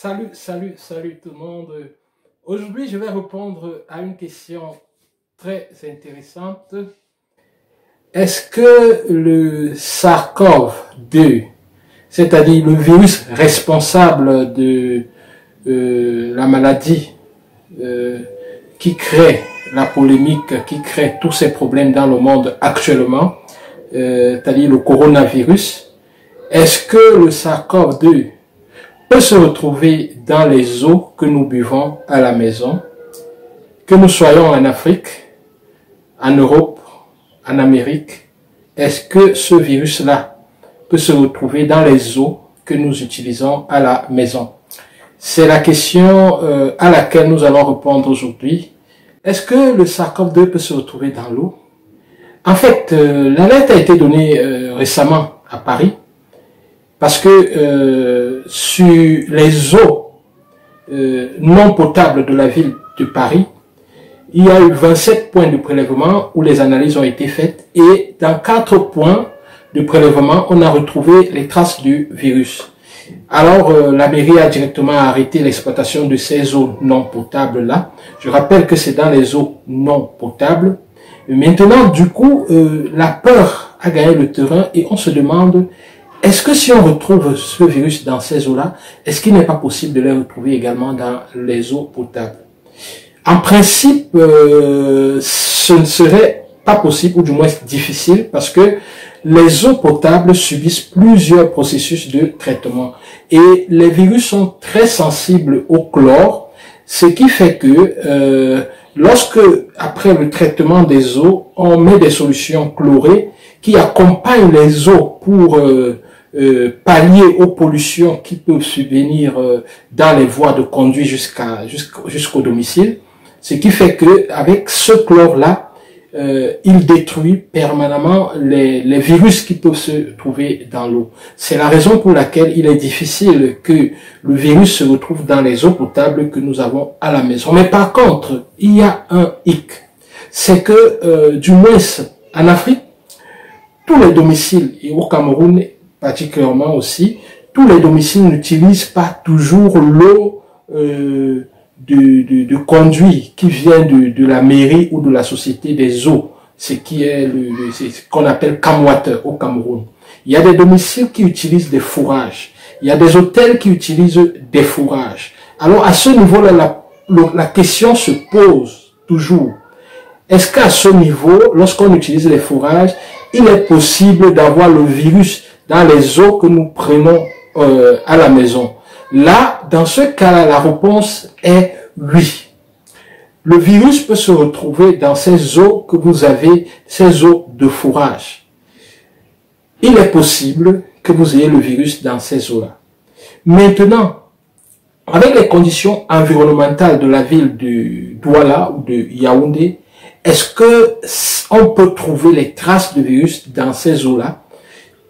Salut tout le monde. Aujourd'hui, je vais répondre à une question très intéressante. Est-ce que le SARS-CoV-2, c'est-à-dire le virus responsable de la maladie qui crée la polémique, qui crée tous ces problèmes dans le monde actuellement, c'est-à-dire le coronavirus, est-ce que le SARS-CoV-2 peut se retrouver dans les eaux que nous buvons à la maison, que nous soyons en Afrique, en Europe, en Amérique? Est-ce que ce virus-là peut se retrouver dans les eaux que nous utilisons à la maison? C'est la question à laquelle nous allons répondre aujourd'hui. Est-ce que le SARS-CoV-2 peut se retrouver dans l'eau? En fait, l'alerte a été donnée récemment à Paris, parce que sur les eaux non potables de la ville de Paris, il y a eu 27 points de prélèvement où les analyses ont été faites, et dans 4 points de prélèvement, on a retrouvé les traces du virus. Alors, la mairie a directement arrêté l'exploitation de ces eaux non potables là. Je rappelle que c'est dans les eaux non potables. Maintenant, du coup, la peur a gagné le terrain et on se demande: est-ce que si on retrouve ce virus dans ces eaux-là, est-ce qu'il n'est pas possible de les retrouver également dans les eaux potables? En principe, ce ne serait pas possible, ou du moins difficile, parce que les eaux potables subissent plusieurs processus de traitement. Et les virus sont très sensibles au chlore, ce qui fait que lorsque, après le traitement des eaux, on met des solutions chlorées qui accompagnent les eaux pour pallier aux pollutions qui peuvent subvenir dans les voies de conduite jusqu'au domicile, ce qui fait que avec ce chlore-là, il détruit permanemment les virus qui peuvent se trouver dans l'eau. C'est la raison pour laquelle il est difficile que le virus se retrouve dans les eaux potables que nous avons à la maison. Mais par contre, il y a un hic, c'est que du moins en Afrique, tous les domiciles, et au Cameroun particulièrement aussi, tous les domiciles n'utilisent pas toujours l'eau de conduit qui vient de la mairie ou de la société des eaux, ce qui est ce qu'on appelle Camwater au Cameroun. Il y a des domiciles qui utilisent des fourrages, il y a des hôtels qui utilisent des fourrages. Alors à ce niveau-là, la question se pose toujours: est-ce qu'à ce niveau, lorsqu'on utilise les fourrages, il est possible d'avoir le virus dans les eaux que nous prenons à la maison? Là, dans ce cas-là, la réponse est oui. Le virus peut se retrouver dans ces eaux que vous avez, ces eaux de fourrage. Il est possible que vous ayez le virus dans ces eaux-là. Maintenant, avec les conditions environnementales de la ville de Douala ou de Yaoundé, est-ce que on peut trouver les traces de virus dans ces eaux-là?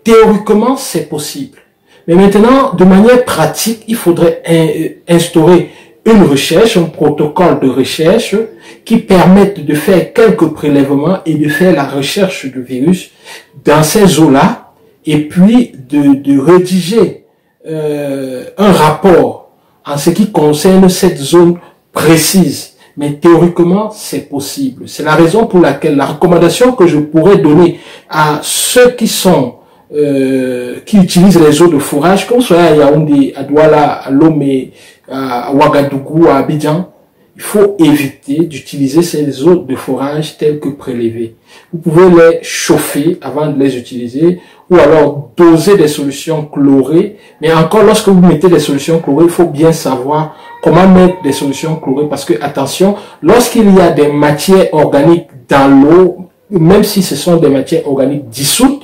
Théoriquement, c'est possible. Mais maintenant, de manière pratique, il faudrait instaurer une recherche, un protocole de recherche qui permette de faire quelques prélèvements et de faire la recherche du virus dans ces eaux-là, et puis de rédiger un rapport en ce qui concerne cette zone précise. Mais théoriquement, c'est possible. C'est la raison pour laquelle la recommandation que je pourrais donner à ceux qui utilisent les eaux de fourrage, qu'on soit à Yaoundé, à Douala, à Lomé, à Ouagadougou, à Abidjan, il faut éviter d'utiliser ces eaux de fourrage telles que prélevées. Vous pouvez les chauffer avant de les utiliser, ou alors doser des solutions chlorées. Mais encore, lorsque vous mettez des solutions chlorées, il faut bien savoir comment mettre des solutions chlorées, parce que, attention, lorsqu'il y a des matières organiques dans l'eau, même si ce sont des matières organiques dissoutes,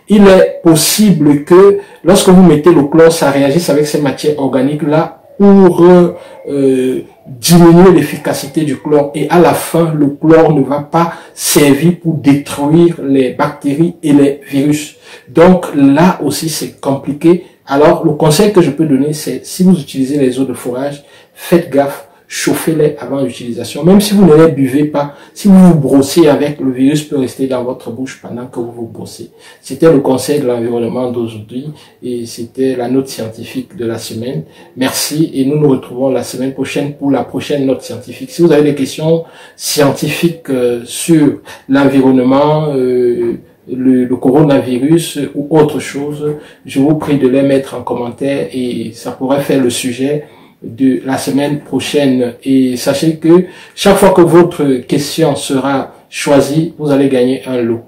il est possible que lorsque vous mettez le chlore, ça réagisse avec ces matières organiques-là pour diminuer l'efficacité du chlore. Et à la fin, le chlore ne va pas servir pour détruire les bactéries et les virus. Donc là aussi, c'est compliqué. Alors, le conseil que je peux donner, c'est si vous utilisez les eaux de fourrage, faites gaffe, chauffez-les avant l'utilisation. Même si vous ne les buvez pas, si vous vous brossez avec, le virus peut rester dans votre bouche pendant que vous vous brossez. C'était le conseil de l'environnement d'aujourd'hui et c'était la note scientifique de la semaine. Merci et nous nous retrouvons la semaine prochaine pour la prochaine note scientifique. Si vous avez des questions scientifiques sur l'environnement, le coronavirus ou autre chose, je vous prie de les mettre en commentaire et ça pourrait faire le sujet de la semaine prochaine. Et sachez que chaque fois que votre question sera choisie, vous allez gagner un lot.